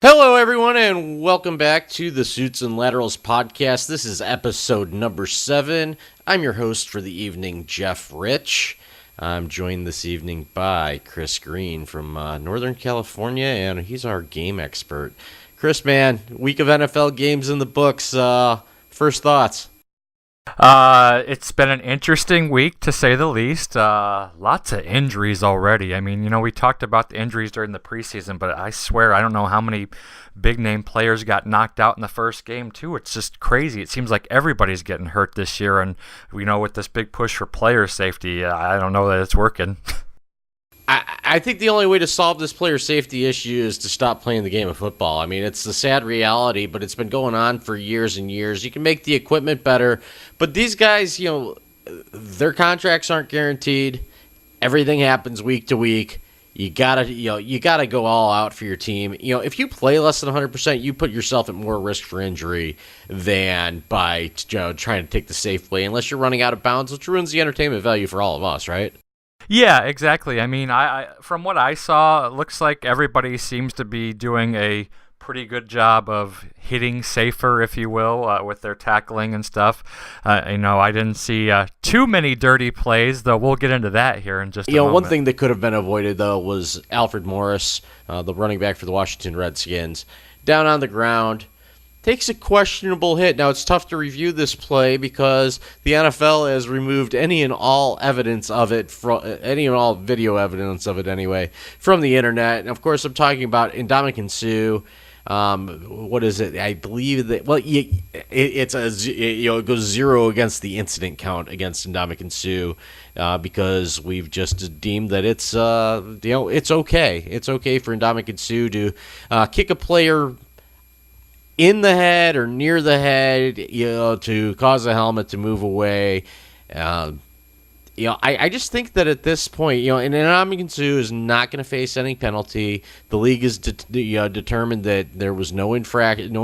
Hello, everyone, and welcome back to the Suits and Laterals podcast. This is episode number 7. I'm your host for the evening, Jeff Rich. I'm joined this evening by Chris Green from Northern California, and he's our game expert. Chris, man, week of NFL games in the books. First thoughts? It's been an interesting week, to say the least. Lots of injuries already. I mean, we talked about the injuries during the preseason, but I swear I don't know how many big-name players got knocked out in the first game, too. It's just crazy. It seems like everybody's getting hurt this year, and, with this big push for player safety, I don't know that it's working. I think the only way to solve this player safety issue is to stop playing the game of football. I mean, it's the sad reality, but it's been going on for years and years. You can make the equipment better, but these guys, their contracts aren't guaranteed. Everything happens week to week. You gotta go all out for your team. If you play less than 100%, you put yourself at more risk for injury than by trying to take the safe play, unless you're running out of bounds, which ruins the entertainment value for all of us, right? Yeah, exactly. I mean, I from what I saw, it looks like everybody seems to be doing a pretty good job of hitting safer, if you will, with their tackling and stuff. I didn't see too many dirty plays, though we'll get into that here in just a moment. One thing that could have been avoided, though, was Alfred Morris, the running back for the Washington Redskins, down on the ground. Takes a questionable hit. Now, it's tough to review this play because the NFL has removed any and all evidence of it, any and all video evidence of it anyway, from the internet. And, of course, I'm talking about Ndamukong Suh. What is it? I believe that, it goes 0 against the incident count against Ndamukong Suh because we've just deemed that it's okay. It's okay for Ndamukong Suh to kick a player in the head or near the head, to cause a helmet to move away. I just think that at this point, and Ndamukong Suh is not going to face any penalty. The league has determined that there was no infraction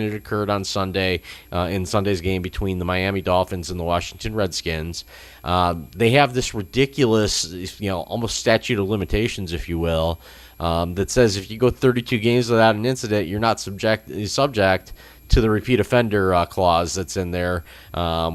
that occurred on Sunday in Sunday's game between the Miami Dolphins and the Washington Redskins. They have this ridiculous, almost statute of limitations, if you will, that says if you go 32 games without an incident, you're not subject to the repeat offender clause that's in there,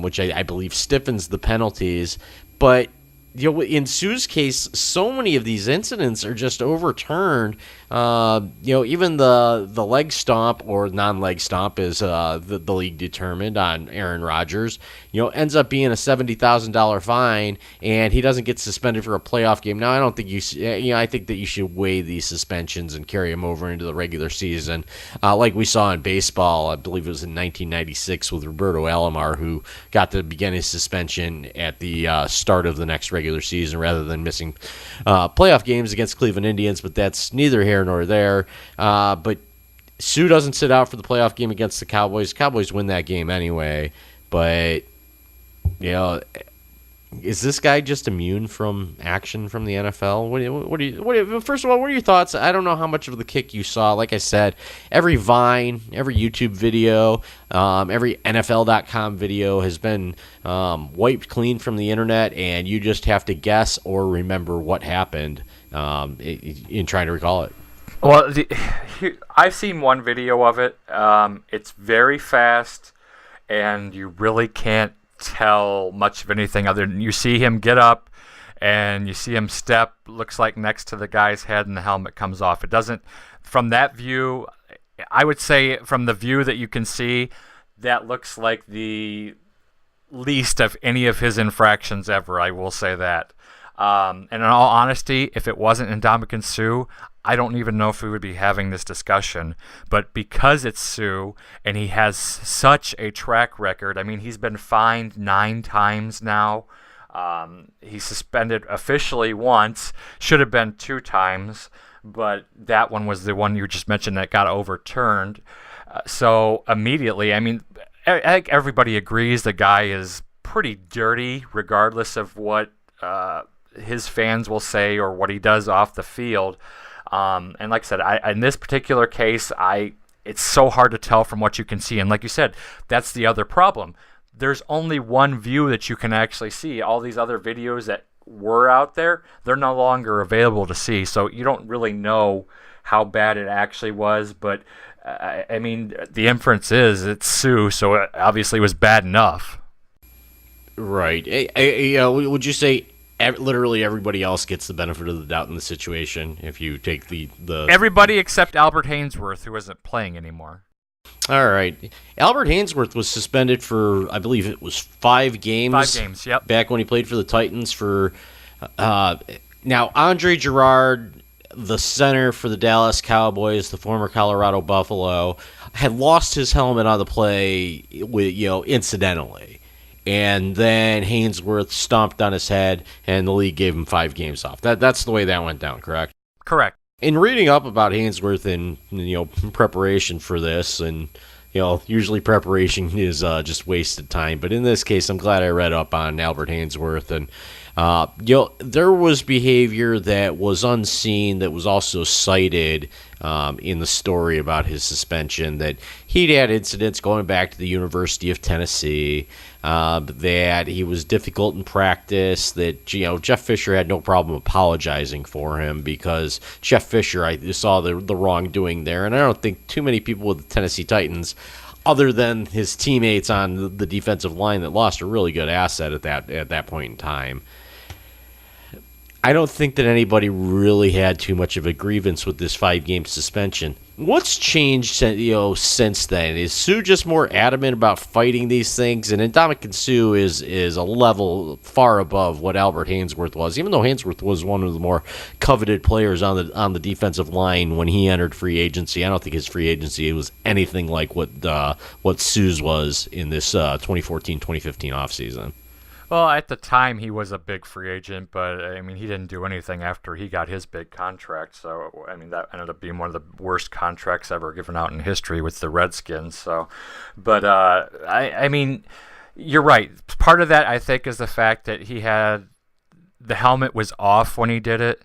which I believe stiffens the penalties. But in Suh's case, so many of these incidents are just overturned. Even the leg stomp or non-leg stomp, as the league determined on Aaron Rodgers, ends up being a $70,000 fine, and he doesn't get suspended for a playoff game. Now, I don't think I think that you should weigh these suspensions and carry them over into the regular season, like we saw in baseball. I believe it was in 1996 with Roberto Alomar, who got to begin his suspension at the start of the next regular season rather than missing playoff games against Cleveland Indians. But that's neither here nor there. But Suh doesn't sit out for the playoff game against the Cowboys. Cowboys win that game anyway. But is this guy just immune from action from the NFL? First of all, what are your thoughts? I don't know how much of the kick you saw. Like I said, every Vine, every YouTube video, every NFL.com video has been wiped clean from the internet, and you just have to guess or remember what happened in trying to recall it. Well, I've seen one video of it. It's very fast, and you really can't tell much of anything other than you see him get up and you see him step, looks like next to the guy's head, and the helmet comes off. It doesn't, from that view, I would say from the view that you can see, that looks like the least of any of his infractions ever. I will say that. And in all honesty, if it wasn't Ndamukong Suh, I don't even know if we would be having this discussion. But because it's Suh and he has such a track record, I mean, he's been fined 9 times now. He's suspended officially once, should have been 2 times, but that one was the one you just mentioned that got overturned. So immediately, I mean, I think everybody agrees the guy is pretty dirty, regardless of what his fans will say or what he does off the field. And like I said, in this particular case, it's so hard to tell from what you can see. And like you said, that's the other problem. There's only one view that you can actually see. All these other videos that were out there, they're no longer available to see. So you don't really know how bad it actually was, but I mean, the inference is it's Sue, so it obviously was bad enough. Right. Would you say literally everybody else gets the benefit of the doubt in the situation if you take the Everybody except Albert Hainsworth, who isn't playing anymore. All right. Albert Hainsworth was suspended for, I believe it was 5 games. 5 games, yep. Back when he played for the Titans for now Andre Gerard, the center for the Dallas Cowboys, the former Colorado Buffalo, had lost his helmet on the play with incidentally. And then Hainsworth stomped on his head, and the league gave him 5 games off. That's the way that went down, correct? Correct. In reading up about Hainsworth in preparation for this, and usually preparation is just wasted time, but in this case, I'm glad I read up on Albert Hainsworth, and there was behavior that was unseen that was also cited in the story about his suspension, that he'd had incidents going back to the University of Tennessee, that he was difficult in practice, that Jeff Fisher had no problem apologizing for him because Jeff Fisher, I saw the wrongdoing there, and I don't think too many people with the Tennessee Titans, other than his teammates on the defensive line that lost a really good asset at that point in time. I don't think that anybody really had too much of a grievance with this 5-game suspension. What's changed since then? Is Sue just more adamant about fighting these things? And Ndamukong Suh is a level far above what Albert Hainsworth was, even though Hainsworth was one of the more coveted players on the defensive line when he entered free agency. I don't think his free agency was anything like what Sue's was in this 2014-2015 offseason. Well, at the time, he was a big free agent, but, I mean, he didn't do anything after he got his big contract. So, I mean, that ended up being one of the worst contracts ever given out in history with the Redskins. So, but, I mean, you're right. Part of that, I think, is the fact that the helmet was off when he did it,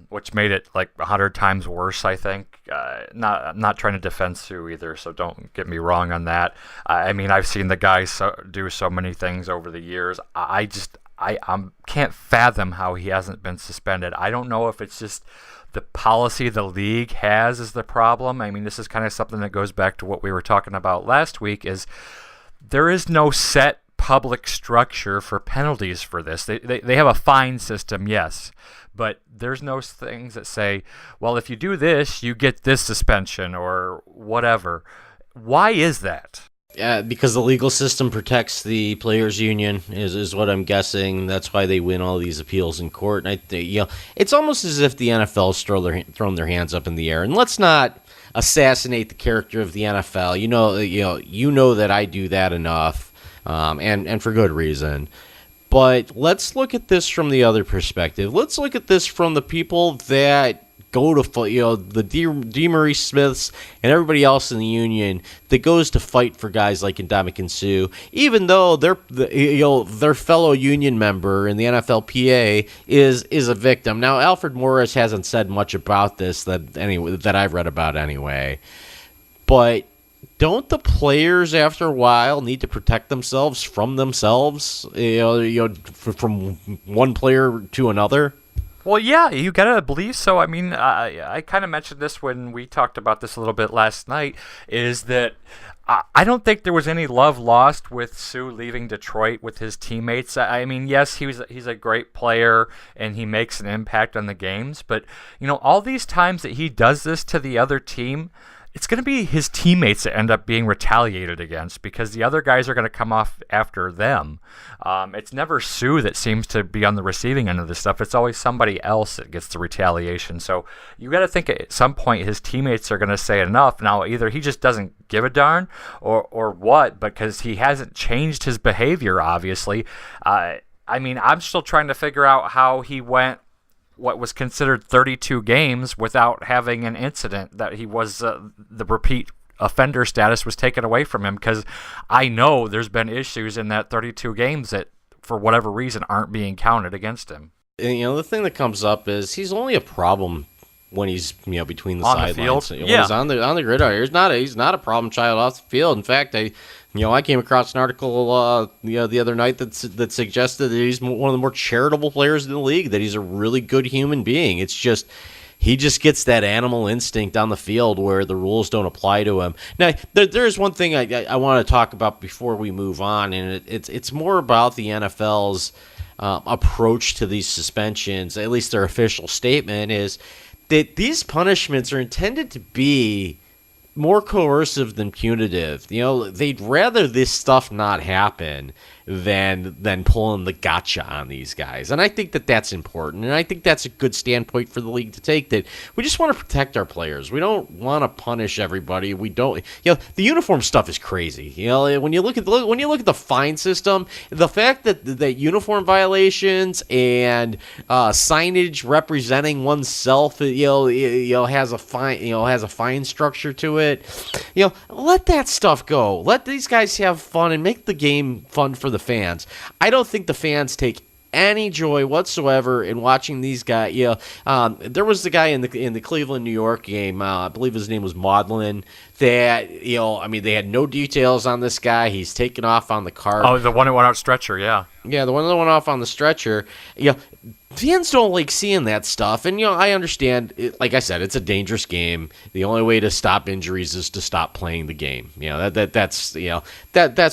which made it like 100 times worse, I think. I'm not trying to defend Sue either, so don't get me wrong on that. I mean, I've seen the guy do so many things over the years. I can't fathom how he hasn't been suspended. I don't know if it's just the policy the league has is the problem. I mean, this is kind of something that goes back to what we were talking about last week, is there is no set public structure for penalties for this. They have a fine system, yes, but there's no things that say, well, if you do this, you get this suspension or whatever. Why is that? Yeah, because the legal system protects the players' union is what I'm guessing. That's why they win all these appeals in court. And I think it's almost as if the NFL's thrown their hands up in the air. And let's not assassinate the character of the NFL. You know that I do that enough, and for good reason. But let's look at this from the other perspective. Let's look at this from the people that go to fight, the DeMaurice Smiths and everybody else in the union that goes to fight for guys like Ndamukong Suh, even though their fellow union member in the NFLPA is a victim. Now, Alfred Morris hasn't said much about this that I've read about anyway, but don't the players after a while need to protect themselves from themselves? From one player to another. Well, yeah, you gotta believe so. I mean, I kind of mentioned this when we talked about this a little bit last night, is that I don't think there was any love lost with Sue leaving Detroit with his teammates. I mean, yes, he's a great player and he makes an impact on the games, but all these times that he does this to the other team, it's going to be his teammates that end up being retaliated against because the other guys are going to come off after them. It's never Sue that seems to be on the receiving end of this stuff. It's always somebody else that gets the retaliation. So you got to think at some point his teammates are going to say enough. Now, either he just doesn't give a darn or what, because he hasn't changed his behavior, obviously. I mean, I'm still trying to figure out how he went what was considered 32 games without having an incident, that he was the repeat offender status was taken away from him, because I know there's been issues in that 32 games that for whatever reason aren't being counted against him. And, the thing that comes up is he's only a problem when he's between the on sidelines. The field. When he's on the gridiron, he's not a problem child off the field. In fact, I came across an article the other night that suggested that he's one of the more charitable players in the league, that he's a really good human being. It's just he just gets that animal instinct on the field where the rules don't apply to him. Now, there is one thing I want to talk about before we move on, and it's more about the NFL's approach to these suspensions. At least their official statement is that these punishments are intended to be more coercive than punitive. They'd rather this stuff not happen than pulling the gotcha on these guys. And I think that that's important. And I think that's a good standpoint for the league to take, that we just want to protect our players. We don't want to punish everybody. We don't, the uniform stuff is crazy. When you look at the fine system, the fact that uniform violations and signage representing oneself, has a fine structure to it. Let that stuff go. Let these guys have fun and make the game fun for the fans. I don't think the fans take any joy whatsoever in watching these guys. There was the guy in the Cleveland, New York game. I believe his name was Maudlin. That they had no details on this guy. He's taken off on the cart. Oh, the one that went out stretcher, yeah. Yeah, the one that went off on the stretcher. Fans don't like seeing that stuff, and I understand. Like I said, it's a dangerous game. The only way to stop injuries is to stop playing the game. That's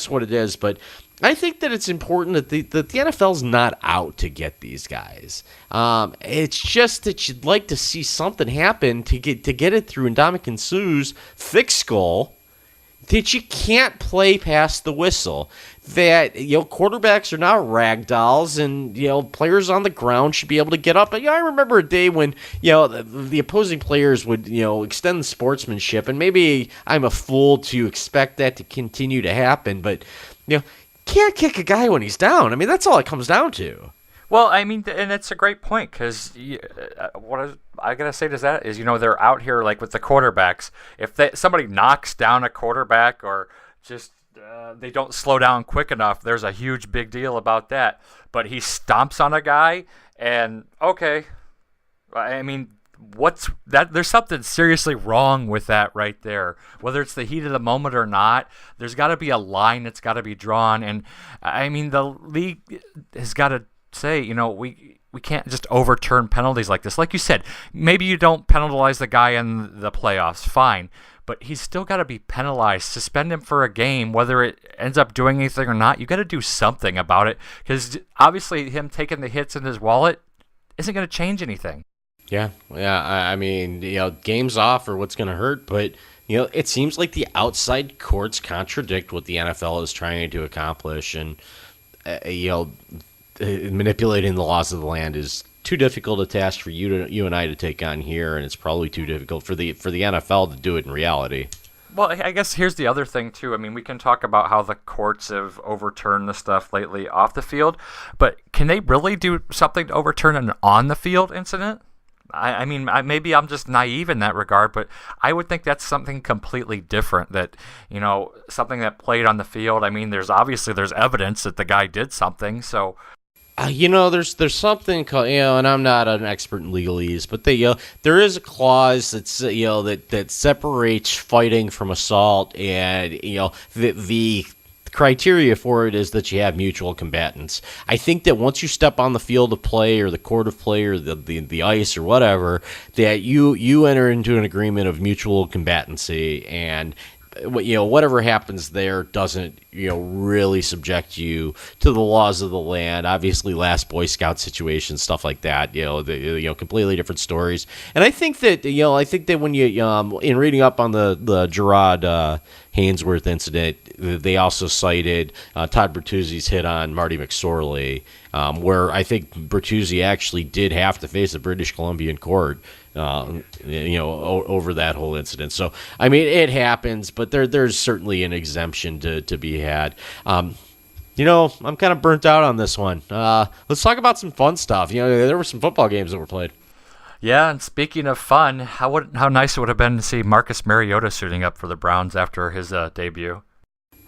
what it is. But I think that it's important that the NFL's not out to get these guys. It's just that you'd like to see something happen to get it through Ndamukong Suh's thick skull that you can't play past the whistle. That quarterbacks are not rag dolls, and players on the ground should be able to get up. But I remember a day when the opposing players would extend the sportsmanship, and maybe I'm a fool to expect that to continue to happen. But can't kick a guy when he's down. I mean, that's all it comes down to. Well, I mean, and it's a great point, because what I gotta say to that is, they're out here like with the quarterbacks. If somebody knocks down a quarterback, or just they don't slow down quick enough, there's a huge big deal about that. But he stomps on a guy, and okay, I mean, what's that? There's something seriously wrong with that right there. Whether it's the heat of the moment or not, there's got to be a line that's got to be drawn. And I mean, the league has got to say, we can't just overturn penalties like this. Like you said, maybe you don't penalize the guy in the playoffs, fine, but he's still got to be penalized. Suspend him for a game, whether it ends up doing anything or not. You got to do something about it, because obviously him taking the hits in his wallet isn't going to change anything. Yeah. I mean, games off are what's going to hurt, but it seems like the outside courts contradict what the NFL is trying to accomplish, and manipulating the laws of the land is too difficult a task for you and I to take on here, and it's probably too difficult for the NFL to do it in reality. Well, I guess here's the other thing too. I mean, we can talk about how the courts have overturned the stuff lately off the field, but can they really do something to overturn an on the field incident? I mean, maybe I'm just naive in that regard, but I would think that's something completely different. That something that played on the field. I mean, there's evidence that the guy did something. So, there's something called, and I'm not an expert in legalese, but there is a clause that's that separates fighting from assault, and the criteria for it is that you have mutual combatants. I think that once you step on the field of play or the court of play or the ice or whatever, that you enter into an agreement of mutual combatancy, and whatever happens there doesn't really subject you to the laws of the land. Obviously, last Boy Scout situation, stuff like that, completely different stories. And I think that when you in reading up on the Gerard Hainsworth incident, they also cited Todd Bertuzzi's hit on Marty McSorley, where I think Bertuzzi actually did have to face a British Columbian court over that whole incident. So, I mean, it happens, but there's certainly an exemption to be had. I'm kind of burnt out on this one. Let's talk about some fun stuff. There were some football games that were played. Yeah, and speaking of fun, how nice it would have been to see Marcus Mariota suiting up for the Browns after his debut.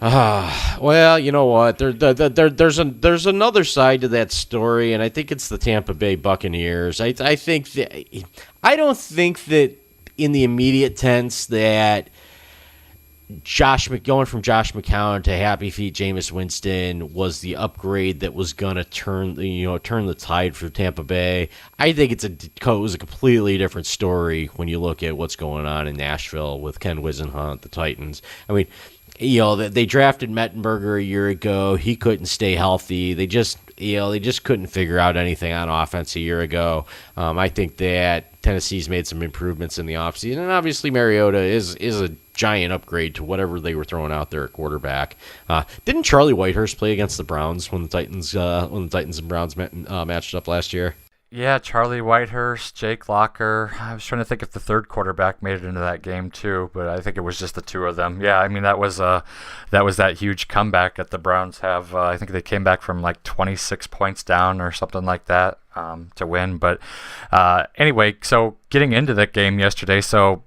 Well, you know what? There's another side to that story, and I think it's the Tampa Bay Buccaneers. I don't think that in the immediate tense that Going from Josh McCown to Happy Feet Jameis Winston was the upgrade that was gonna turn the tide for Tampa Bay. I think it was a completely different story when you look at what's going on in Nashville with Ken Whisenhunt, the Titans. I mean, they drafted Mettenberger a year ago. He couldn't stay healthy. They just couldn't figure out anything on offense a year ago. I think that Tennessee's made some improvements in the offseason, and obviously Mariota is a giant upgrade to whatever they were throwing out there at quarterback. Didn't Charlie Whitehurst play against the Browns when the Titans and Browns matched up last year? Yeah, Charlie Whitehurst, Jake Locker. I was trying to think if the third quarterback made it into that game too, but I think it was just the two of them. Yeah, I mean that was that huge comeback that the Browns have. I think they came back from like 26 points down or something like that to win. But anyway, so getting into that game yesterday, so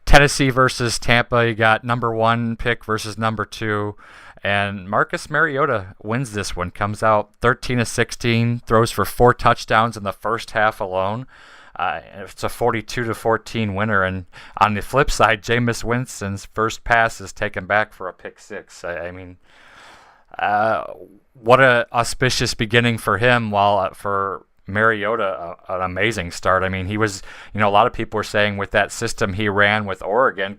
Tennessee versus Tampa, you got number 1 pick versus number 2. And Marcus Mariota wins this one, comes out 13 of 16, throws for 4 touchdowns in the first half alone. It's a 42-14 winner. And on the flip side, Jameis Winston's first pass is taken back for a pick 6. I mean, what a auspicious beginning for him, while for Mariota, an amazing start. I mean, he was, a lot of people were saying with that system he ran with Oregon,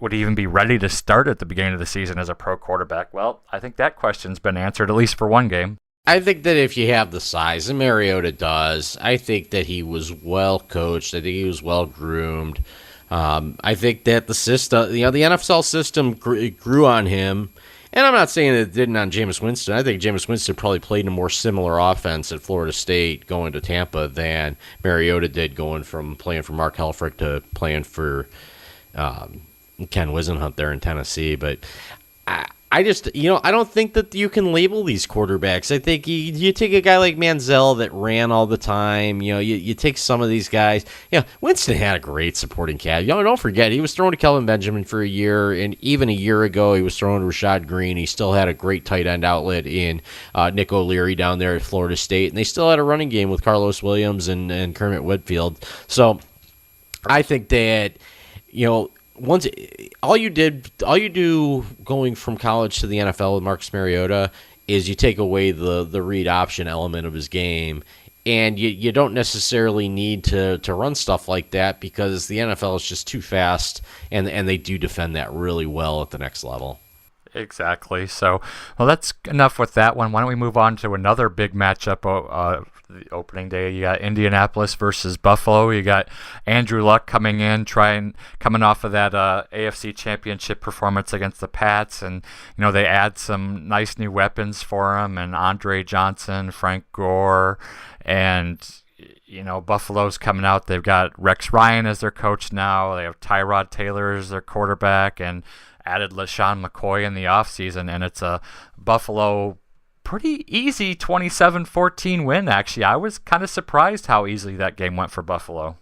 would he even be ready to start at the beginning of the season as a pro quarterback? Well, I think that question's been answered, at least for one game. I think that if you have the size, and Mariota does, I think that he was well coached. I think he was well groomed. I think that the system, the NFL system grew on him. And I'm not saying it didn't on Jameis Winston. I think Jameis Winston probably played a more similar offense at Florida State going to Tampa than Mariota did, going from playing for Mark Helfrich to playing for Ken Whisenhunt there in Tennessee. But I just, I don't think that you can label these quarterbacks. I think you take a guy like Manziel that ran all the time. You take some of these guys. Winston had a great supporting cast. Don't forget, he was throwing to Kelvin Benjamin for a year, and even a year ago, he was throwing to Rashad Green. He still had a great tight end outlet in Nick O'Leary down there at Florida State, and they still had a running game with Carlos Williams and Kermit Whitfield. So I think that, once all you do going from college to the NFL with Marcus Mariota is you take away the read option element of his game, and you don't necessarily need to run stuff like that because the NFL is just too fast, and they do defend that really well at the next level. Exactly. So, well, that's enough with that one. Why don't we move on to another big matchup the opening day? You got Indianapolis versus Buffalo. You got Andrew Luck coming off of that AFC Championship performance against the Pats, and they add some nice new weapons for him, and Andre Johnson, Frank Gore, and Buffalo's coming out. They've got Rex Ryan as their coach now. They have Tyrod Taylor as their quarterback, and added LaShawn McCoy in the offseason, and it's a Buffalo pretty easy 27-14 win, actually. I was kind of surprised how easily that game went for Buffalo.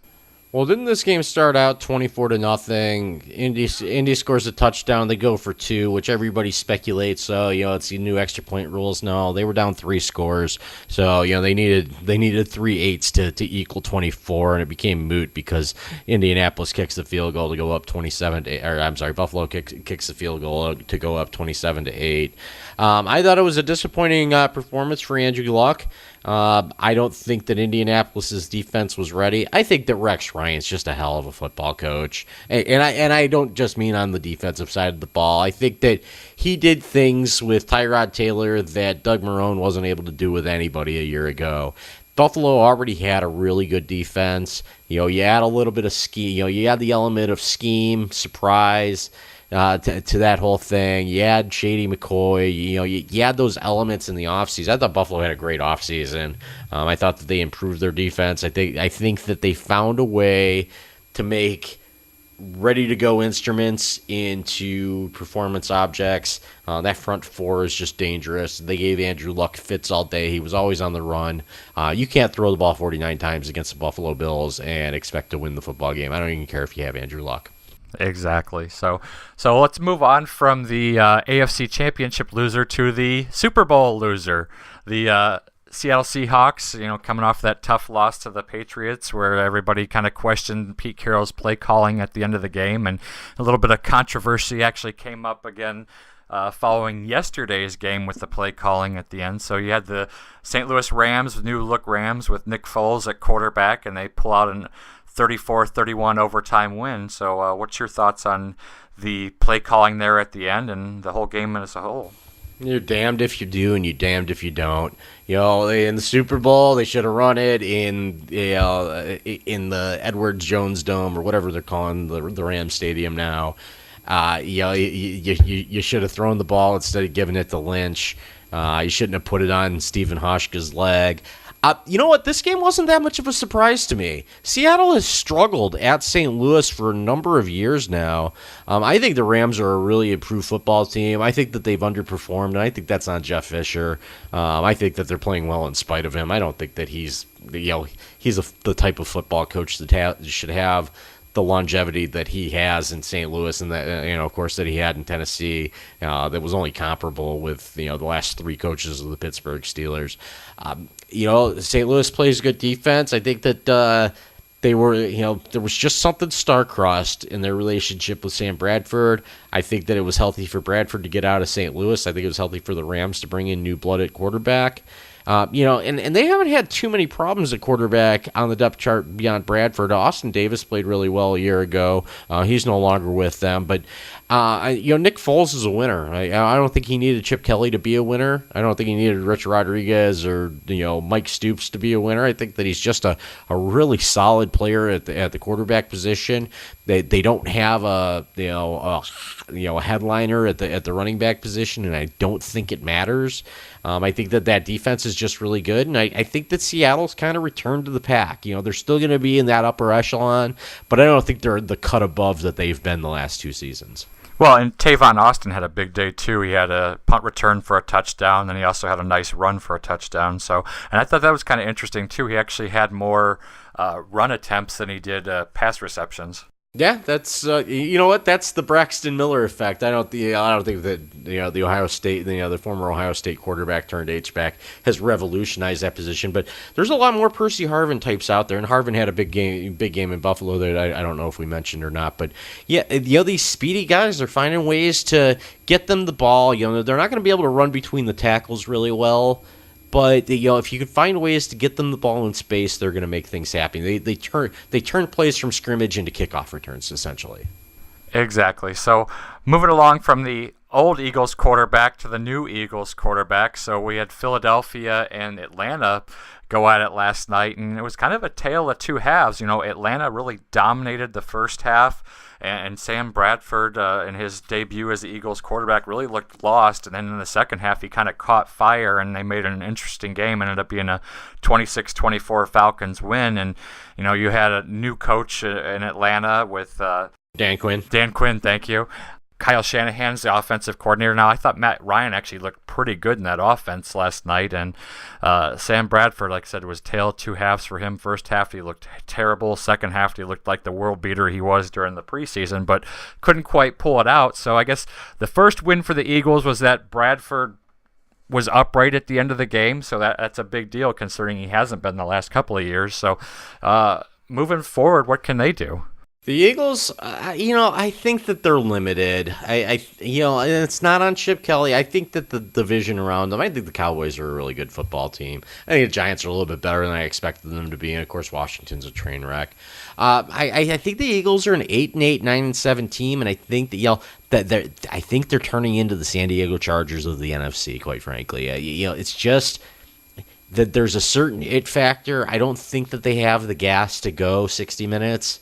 Well, didn't this game start out 24-0? Indy scores a touchdown. They go for 2, which everybody speculates. So it's the new extra point rules. No, they were down 3 scores. So they needed 3/8 to equal 24, and it became moot because Indianapolis kicks the field goal to go up 27-8. Or I'm sorry, Buffalo kicks the field goal to go up 27-8. I thought it was a disappointing performance for Andrew Luck. I don't think that Indianapolis's defense was ready. I think that Rex Ryan's just a hell of a football coach, and I don't just mean on the defensive side of the ball. I think that he did things with Tyrod Taylor that Doug Marrone wasn't able to do with anybody a year ago. Buffalo already had a really good defense. You add a little bit of scheme. You add the element of scheme, surprise. To that whole thing. You add Shady McCoy, you add those elements in the offseason. I thought Buffalo had a great offseason. I thought that they improved their defense. I think that they found a way to make ready-to-go instruments into performance objects. That front 4 is just dangerous. They gave Andrew Luck fits all day. He was always on the run. You can't throw the ball 49 times against the Buffalo Bills and expect to win the football game. I don't even care if you have Andrew Luck. Exactly. So let's move on from the AFC Championship loser to the Super Bowl loser. The Seattle Seahawks, coming off that tough loss to the Patriots where everybody kind of questioned Pete Carroll's play calling at the end of the game, and a little bit of controversy actually came up again following yesterday's game with the play calling at the end. So you had the St. Louis Rams, new look Rams, with Nick Foles at quarterback, and they pull out a 34-31 overtime win. So what's your thoughts on the play calling there at the end and the whole game as a whole? You're damned if you do, and you're damned if you don't. In the Super Bowl, they should have run it in the Edwards Jones Dome or whatever they're calling the Rams Stadium now. You should have thrown the ball instead of giving it to Lynch. You shouldn't have put it on Stephen Hauschka's leg. You know what? This game wasn't that much of a surprise to me. Seattle has struggled at St. Louis for a number of years now. I think the Rams are a really improved football team. I think that they've underperformed, and I think that's on Jeff Fisher. I think that they're playing well in spite of him. I don't think that he's the type of football coach that should have the longevity that he has in St. Louis, and that of course, that he had in Tennessee, that was only comparable with the last three coaches of the Pittsburgh Steelers. St. Louis plays good defense. I think that they were, there was just something star-crossed in their relationship with Sam Bradford. I think that it was healthy for Bradford to get out of St. Louis. I think it was healthy for the Rams to bring in new blood at quarterback. And they haven't had too many problems at quarterback on the depth chart beyond Bradford. Austin Davis played really well a year ago. He's no longer with them. But, Nick Foles is a winner. I don't think he needed Chip Kelly to be a winner. I don't think he needed Rich Rodriguez or, Mike Stoops to be a winner. I think that he's just a really solid player at the quarterback position. They don't have a headliner at the running back position, and I don't think it matters. I think that defense is just really good, and I think that Seattle's kind of returned to the pack. They're still going to be in that upper echelon, but I don't think they're the cut above that they've been the last two seasons. Well, and Tavon Austin had a big day too. He had a punt return for a touchdown, and he also had a nice run for a touchdown. So, and I thought that was kind of interesting too. He actually had more run attempts than he did pass receptions. Yeah, that's that's the Braxton Miller effect. I don't think that the Ohio State, the former Ohio State quarterback turned H-back has revolutionized that position. But there's a lot more Percy Harvin types out there, and Harvin had a big game in Buffalo that I don't know if we mentioned or not. But yeah, these speedy guys, they're finding ways to get them the ball. They're not going to be able to run between the tackles really well. But if you can find ways to get them the ball in space, they're going to make things happen. They turn plays from scrimmage into kickoff returns, essentially. Exactly. So moving along from the old Eagles quarterback to the new Eagles quarterback. So we had Philadelphia and Atlanta go at it last night, and it was kind of a tale of two halves. Atlanta really dominated the first half, and Sam Bradford, in his debut as the Eagles quarterback, really looked lost. And then in the second half, he kind of caught fire, and they made an interesting game. Ended up being a 26-24 Falcons win. And, you had a new coach in Atlanta with Dan Quinn. Dan Quinn, thank you. Kyle Shanahan's the offensive coordinator. Now, I thought Matt Ryan actually looked pretty good in that offense last night. And Sam Bradford, like I said, was tale of two halves for him. First half, he looked terrible. Second half, he looked like the world beater he was during the preseason, but couldn't quite pull it out. So I guess the first win for the Eagles was that Bradford was upright at the end of the game. So that's a big deal considering he hasn't been the last couple of years. So moving forward, what can they do? The Eagles, I think that they're limited. And it's not on Chip Kelly. I think that the division around them, I think the Cowboys are a really good football team. I think the Giants are a little bit better than I expected them to be. And, of course, Washington's a train wreck. I think the Eagles are an 8-8, 9-7 team, and I think that I think they're turning into the San Diego Chargers of the NFC, quite frankly. It's just that there's a certain it factor. I don't think that they have the gas to go 60 minutes.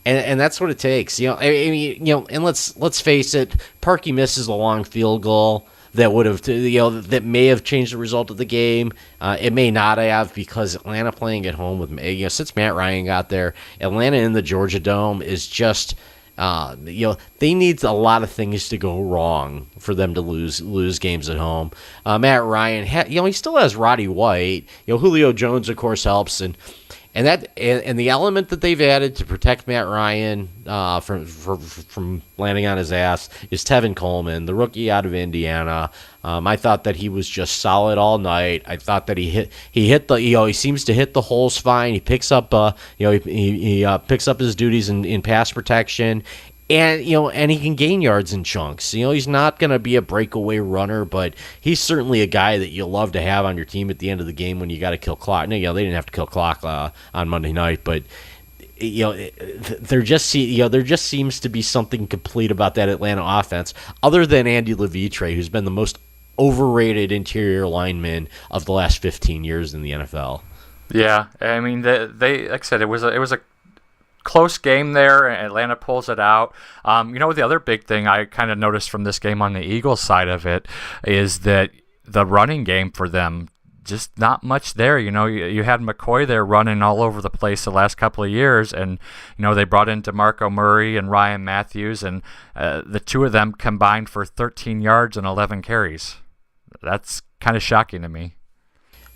And that's what it takes, and let's face it, Parkey misses a long field goal that would have, that may have changed the result of the game. It may not have, because Atlanta playing at home with, since Matt Ryan got there, Atlanta in the Georgia Dome is just, they need a lot of things to go wrong for them to lose games at home. Matt Ryan, he still has Roddy White. Julio Jones, of course, helps, and And the element that they've added to protect Matt Ryan from landing on his ass is Tevin Coleman, the rookie out of Indiana. I thought that he was just solid all night. I thought that he hit the he seems to hit the holes fine. He picks up he picks up his duties in pass protection. And and he can gain yards in chunks. He's not going to be a breakaway runner, but he's certainly a guy that you love to have on your team at the end of the game when you got to kill clock. They didn't have to kill clock on Monday night, but there just seems to be something complete about that Atlanta offense, other than Andy Levitre, who's been the most overrated interior lineman of the last 15 years in the NFL. Yeah, I mean, they like I said, it was a close game there, and Atlanta pulls it out. The other big thing I kind of noticed from this game on the Eagles side of it is that the running game for them, just not much there. You had McCoy there running all over the place the last couple of years, and they brought in DeMarco Murray and Ryan Matthews, and the two of them combined for 13 yards and 11 carries. That's kind of shocking to me.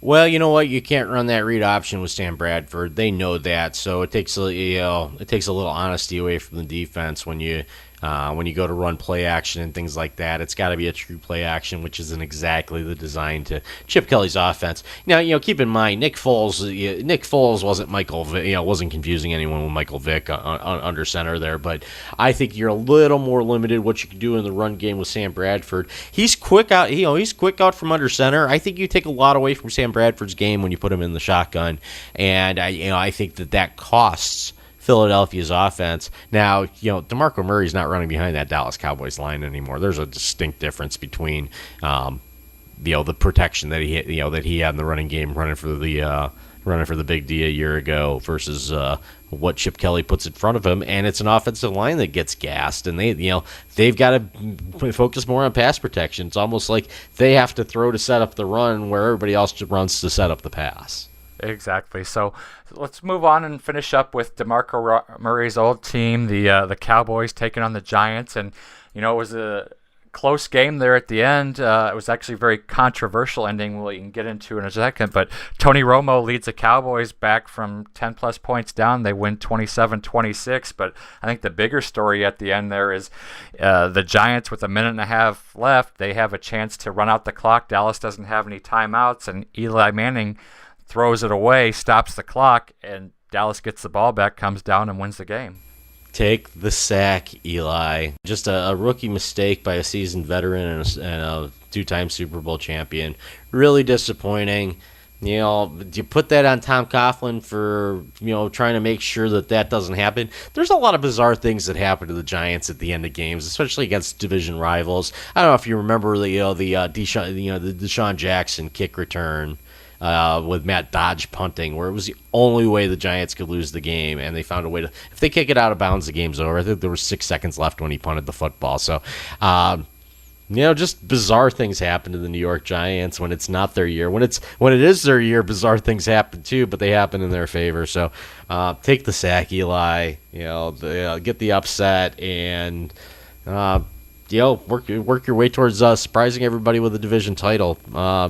Well, you know what? You can't run that read option with Sam Bradford. They know that, so it takes a little honesty away from the defense when you go to run play action and things like that. It's got to be a true play action, which isn't exactly the design to Chip Kelly's offense. Now, keep in mind, Nick Foles wasn't Michael Vick, wasn't confusing anyone with Michael Vick under center there, but I think you're a little more limited what you can do in the run game with Sam Bradford. He's quick out, he's quick out from under center. I think you take a lot away from Sam Bradford's game when you put him in the shotgun, and I think that costs Philadelphia's offense. Now, DeMarco Murray's not running behind that Dallas Cowboys line anymore. There's a distinct difference between, the protection that he had in the running game, running for the Big D a year ago versus what Chip Kelly puts in front of him, and it's an offensive line that gets gassed, and they've got to focus more on pass protection. It's almost like they have to throw to set up the run where everybody else runs to set up the pass. Exactly. So let's move on and finish up with DeMarco Murray's old team, the Cowboys, taking on the Giants. And, it was a close game there at the end. It was actually a very controversial ending we can get into in a second. But Tony Romo leads the Cowboys back from 10-plus points down. They win 27-26. But I think the bigger story at the end there is the Giants, with a minute and a half left, they have a chance to run out the clock. Dallas doesn't have any timeouts, and Eli Manning throws it away, stops the clock, and Dallas gets the ball back, comes down, and wins the game. Take the sack, Eli. Just a rookie mistake by a seasoned veteran and a two-time Super Bowl champion. Really disappointing. You put that on Tom Coughlin for, trying to make sure that doesn't happen. There's a lot of bizarre things that happen to the Giants at the end of games, especially against division rivals. I don't know if you remember the Deshaun Jackson kick return with Matt Dodge punting, where it was the only way the Giants could lose the game, and they found a way to, if they kick it out of bounds, the game's over. I think there was 6 seconds left when he punted the football. So, just bizarre things happen to the New York Giants when it's not their year. When it is their year, bizarre things happen too, but they happen in their favor. So, take the sack, Eli. Get the upset and. Work your way towards surprising everybody with a division title. I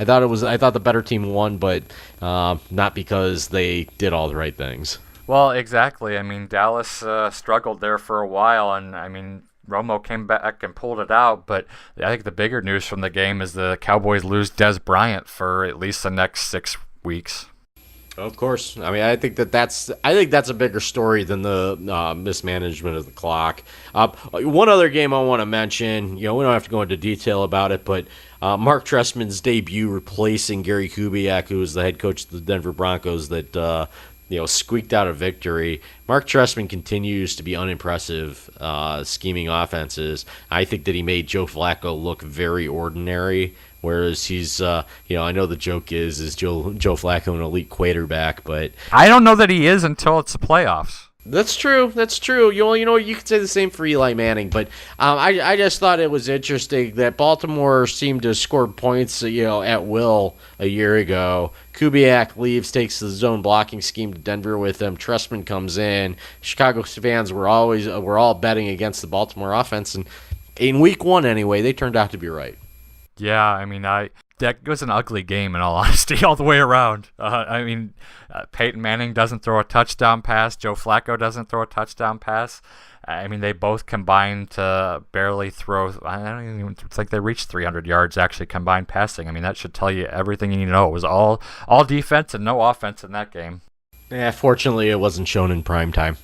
thought the better team won, but not because they did all the right things. Well, exactly. I mean, Dallas struggled there for a while, and I mean, Romo came back and pulled it out. But I think the bigger news from the game is the Cowboys lose Des Bryant for at least the next 6 weeks. Of course. I mean, I think that's a bigger story than the mismanagement of the clock. One other game I want to mention, we don't have to go into detail about it, but Mark Trestman's debut replacing Gary Kubiak, who was the head coach of the Denver Broncos that squeaked out a victory. Mark Trestman continues to be unimpressive scheming offenses. I think that he made Joe Flacco look very ordinary. Whereas he's, I know the joke is Joe Flacco an elite quarterback, but I don't know that he is until it's the playoffs. That's true. You could say the same for Eli Manning, but I just thought it was interesting that Baltimore seemed to score points, at will a year ago. Kubiak leaves, takes the zone blocking scheme to Denver with him. Trestman comes in. Chicago fans were all betting against the Baltimore offense, and in week 1 anyway, they turned out to be right. Yeah, I mean, that was an ugly game in all honesty, all the way around. Peyton Manning doesn't throw a touchdown pass. Joe Flacco doesn't throw a touchdown pass. I mean, they both combined to barely throw. I don't even. It's like they reached 300 yards actually combined passing. I mean, that should tell you everything you need to know. It was all defense and no offense in that game. Yeah, fortunately, it wasn't shown in prime time.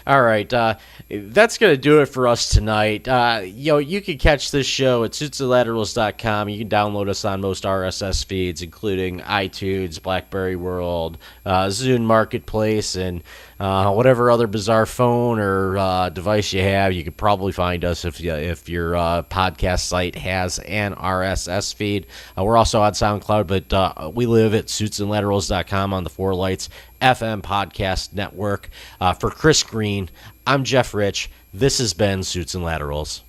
All right, that's going to do it for us tonight. You can catch this show at suitsandlaterals.com. You can download us on most RSS feeds, including iTunes, BlackBerry World, Zune Marketplace, and whatever other bizarre phone or device you have. You could probably find us if your podcast site has an RSS feed. We're also on SoundCloud, but we live at suitsandlaterals.com on the Four Lights FM podcast network. For Chris Green, I'm Jeff Rich. This has been Suits and Laterals.